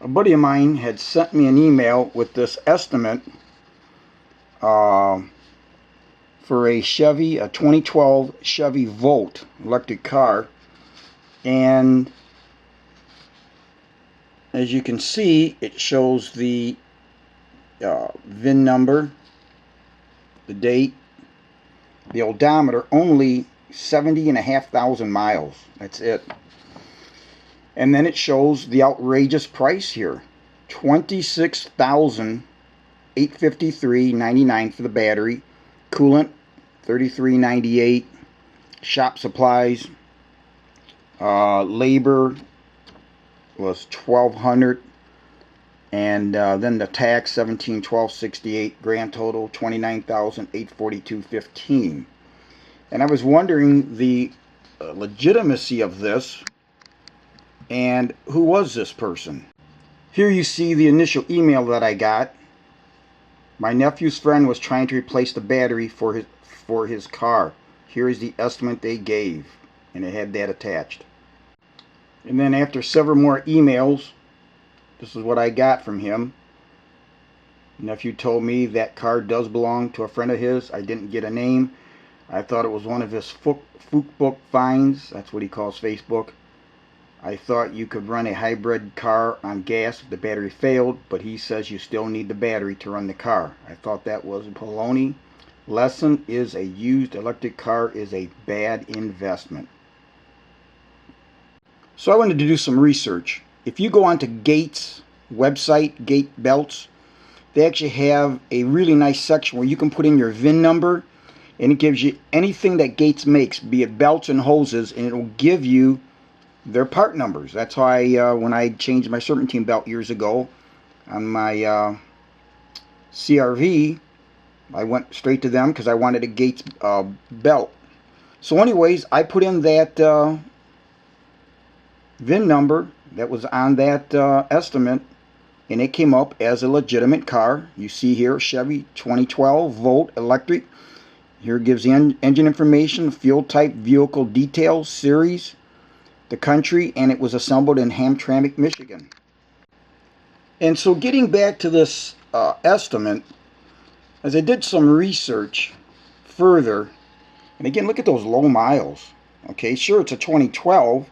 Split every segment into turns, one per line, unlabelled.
A buddy of mine had sent me an email with this estimate uh, for a 2012 Chevy Volt electric car. And as you can see, it shows the VIN number, the date, the odometer, only 70,500 miles. That's it. And then it shows the outrageous price here, $26,853.99 for the battery, coolant $33.98, shop supplies, labor was $1,200, and then the tax $17,1268, grand total $29,842.15. And I was wondering the legitimacy of this and who was this person. Here you see the initial email that I got. My nephew's friend was trying to replace the battery for his car. Here is the estimate they gave, and it had that attached. And then after several more emails, this is what I got from him. Nephew told me that car does belong to a friend of his. I didn't get a name. I thought it was one of his Facebook finds. That's what he calls Facebook. I thought you could run a hybrid car on gas if the battery failed, but he says you still need the battery to run the car. I thought that was baloney. Lesson is a used electric car is a bad investment. So I wanted to do some research. If you go onto Gates' website, Gate Belts, they actually have a really nice section where you can put in your VIN number, and it gives you anything that Gates makes, be it belts and hoses, and it will give you their part numbers. That's how when I changed my serpentine belt years ago on my CRV, I went straight to them because I wanted a Gates belt. So anyways, I put in that VIN number that was on that estimate, and it came up as a legitimate car. You see here, Chevy 2012 Volt electric. Here it gives the engine information, fuel type, vehicle details, series, the country, and it was assembled in Hamtramck, Michigan. And so getting back to this estimate, as I did some research further, and again, look at those low miles. Okay, sure, it's a 2012,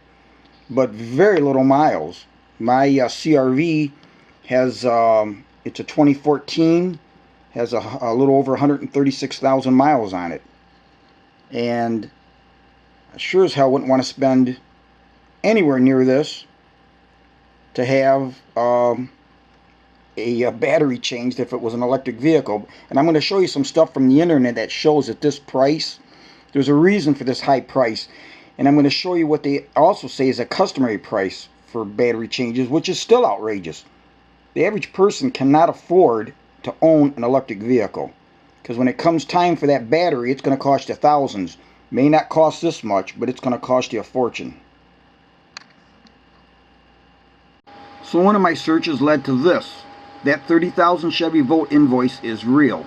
but very little miles. My CRV has, it's a 2014, has a little over 136,000 miles on it. And I sure as hell wouldn't want to spend anywhere near this to have a battery changed if it was an electric vehicle. And I'm going to show you some stuff from the internet that shows that this price, there's a reason for this high price. And I'm going to show you what they also say is a customary price for battery changes, which is still outrageous. The average person cannot afford to own an electric vehicle, because when it comes time for that battery, it's going to cost you thousands. May not cost this much, but it's going to cost you a fortune. So one of my searches led to this. That 30,000 Chevy Volt invoice is real.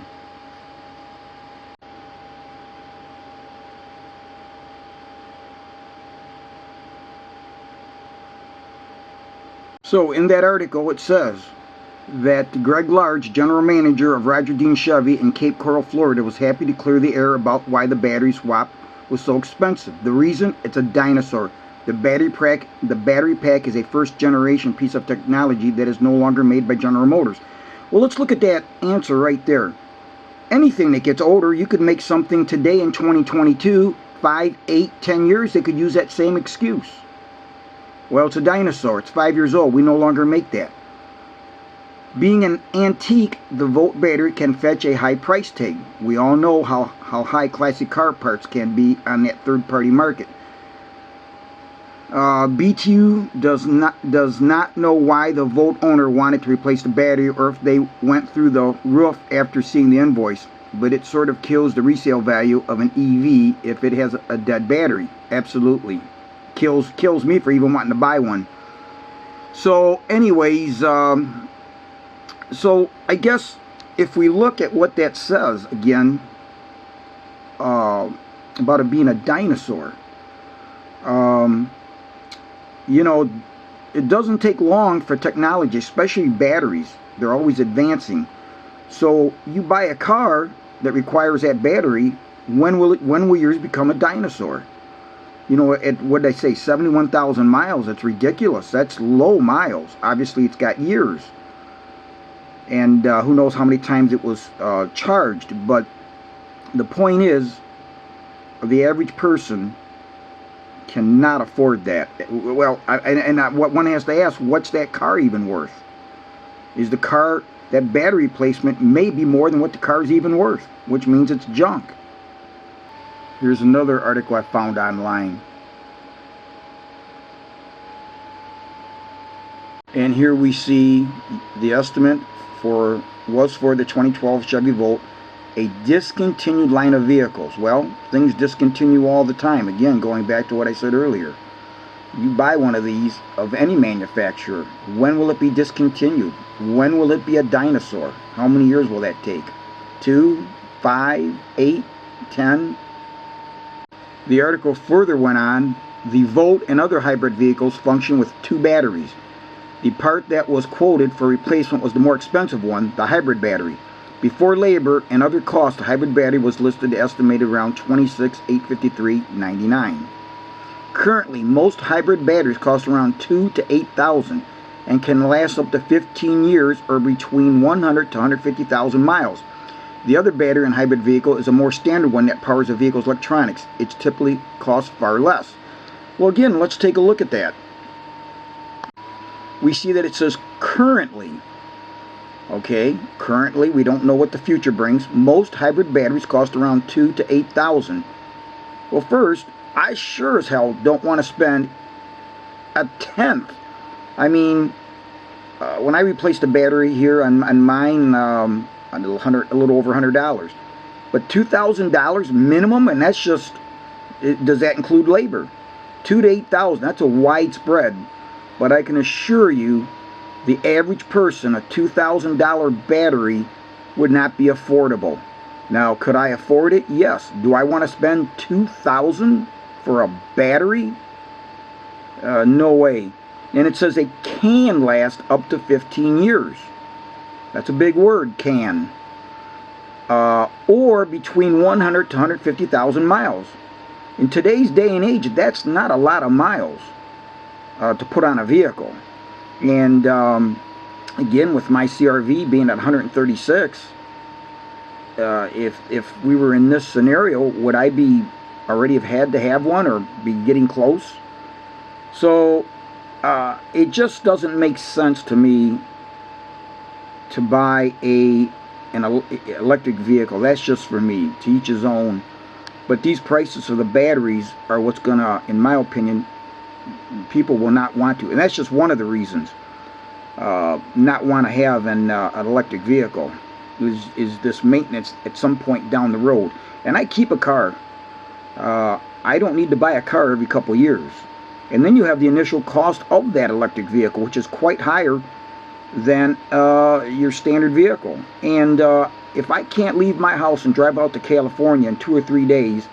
So in that article it says that Greg Large, general manager of Roger Dean Chevy in Cape Coral, Florida, was happy to clear the air about why the battery swap was so expensive. The reason? It's a dinosaur. The battery pack is a first generation piece of technology that is no longer made by General Motors. Well, let's look at that answer right there. Anything that gets older, you could make something today in 2022, 5, 8, 10 years, they could use that same excuse. Well, it's a dinosaur. It's 5 years old. We no longer make that. Being an antique, the Volt battery can fetch a high price tag. We all know how high classic car parts can be on that third-party market. BTU does not know why the Volt owner wanted to replace the battery, or if they went through the roof after seeing the invoice. But it sort of kills the resale value of an EV if it has a dead battery. Absolutely. Kills me for even wanting to buy one. So anyways, so I guess if we look at what that says again, about it being a dinosaur, you know, it doesn't take long for technology, especially batteries. They're always advancing. So you buy a car that requires that battery, when will yours become a dinosaur? You know, at what did I say, 71,000 miles? That's ridiculous. That's low miles. Obviously, it's got years. And who knows how many times it was charged. But the point is, the average person cannot afford that. Well, what one has to ask, what's that car even worth? Is the car, that battery replacement may be more than what the car is even worth, which means it's junk. Here's another article I found online. And here we see the estimate was for the 2012 Chevy Volt, a discontinued line of vehicles. Well, things discontinue all the time. Again, going back to what I said earlier. You buy one of these of any manufacturer. When will it be discontinued? When will it be a dinosaur? How many years will that take? 2, 5, 8, 10? The article further went on, the Volt and other hybrid vehicles function with 2 batteries. The part that was quoted for replacement was the more expensive one, the hybrid battery. Before labor and other costs, the hybrid battery was listed estimated around $26,853.99. Currently, most hybrid batteries cost around $2,000 to $8,000 and can last up to 15 years or between 100 to 150,000 miles. The other battery in a hybrid vehicle is a more standard one that powers a vehicle's electronics. It typically costs far less. Well, again, let's take a look at that. We see that it says currently. Okay, currently, we don't know what the future brings. Most hybrid batteries cost around $2,000 to $8,000. Well, first, I sure as hell don't want to spend a tenth. I mean, when I replaced a battery here on mine, a little over $100. But $2,000 minimum, and that's just, does that include labor? $2,000 to $8,000, that's a widespread. But I can assure you, the average person, a $2,000 battery would not be affordable. Now, could I afford it? Yes. Do I want to spend $2,000 for a battery? No way. And it says it can last up to 15 years. That's a big word, can. Or between 100 to 150,000 miles. In today's day and age, that's not a lot of miles to put on a vehicle. And again, with my CRV being at 136, if we were in this scenario, would I be already have had to have one or be getting close? So it just doesn't make sense to me to buy an electric vehicle. That's just for me, to each his own. But these prices of the batteries are what's gonna, in my opinion, people will not want to, and that's just one of the reasons not want to have an electric vehicle is this maintenance at some point down the road. And I keep a car. I don't need to buy a car every couple years. And then you have the initial cost of that electric vehicle, which is quite higher than your standard vehicle. And if I can't leave my house and drive out to California in 2 or 3 days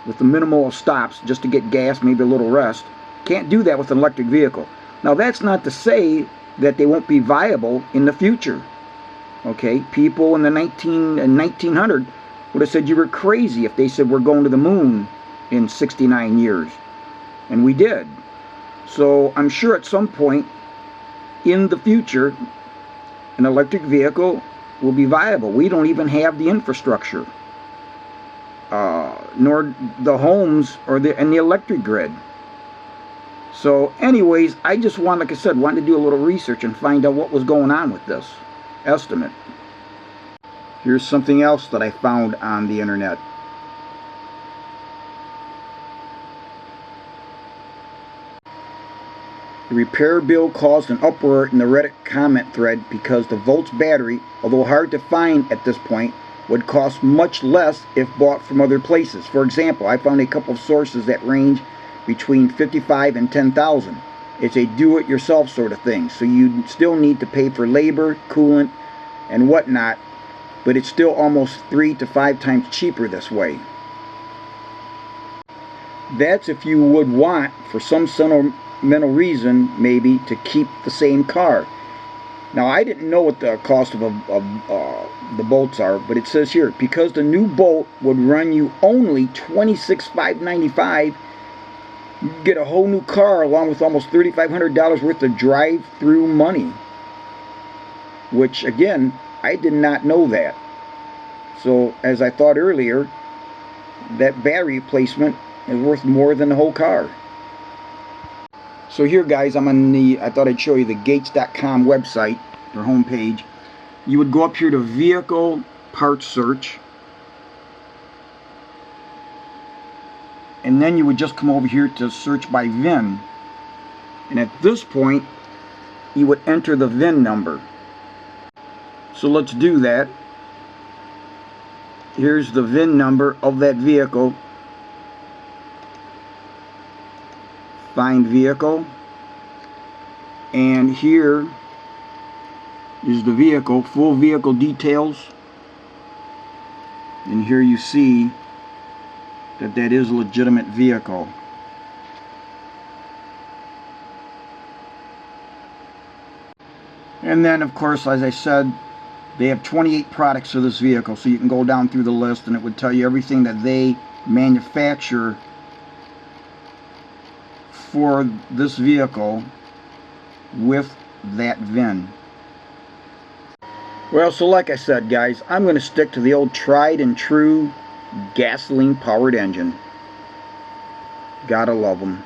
with the minimal stops just to get gas, maybe a little rest, can't do that with an electric vehicle. Now, that's not to say that they won't be viable in the future. Okay, people in the 1900 would have said you were crazy if they said we're going to the moon in 69 years. And we did. So I'm sure at some point in the future, an electric vehicle will be viable. We don't even have the infrastructure, nor the homes or the electric grid. So anyways, I just wanted, like I said, wanted to do a little research and find out what was going on with this estimate. Here's something else that I found on the internet. The repair bill caused an uproar in the Reddit comment thread because the Volt's battery, although hard to find at this point, would cost much less if bought from other places. For example, I found a couple of sources that range between $55,000 and $10,000. It's a do-it-yourself sort of thing, so you still need to pay for labor, coolant, and whatnot, but it's still almost 3 to 5 times cheaper this way. That's if you would want, for some sentimental reason maybe to keep the same car. Now, I didn't know what the cost of the bolts are, but it says here, because the new bolt would run you only $26,595, you get a whole new car along with almost $3,500 worth of drive-through money. Which, again, I did not know that. So, as I thought earlier, that battery replacement is worth more than the whole car. So here, guys, I'm on I thought I'd show you the Gates.com website, their homepage. You would go up here to Vehicle Parts Search, and then you would just come over here to search by VIN. And at this point, you would enter the VIN number. So let's do that. Here's the VIN number of that vehicle. Find vehicle, and here is the vehicle, full vehicle details, and here you see that that is a legitimate vehicle. And then, of course, as I said, they have 28 products for this vehicle, so you can go down through the list and it would tell you everything that they manufacture for this vehicle with that VIN. Well, so like I said, guys, I'm going to stick to the old tried and true gasoline powered engine. Gotta love them.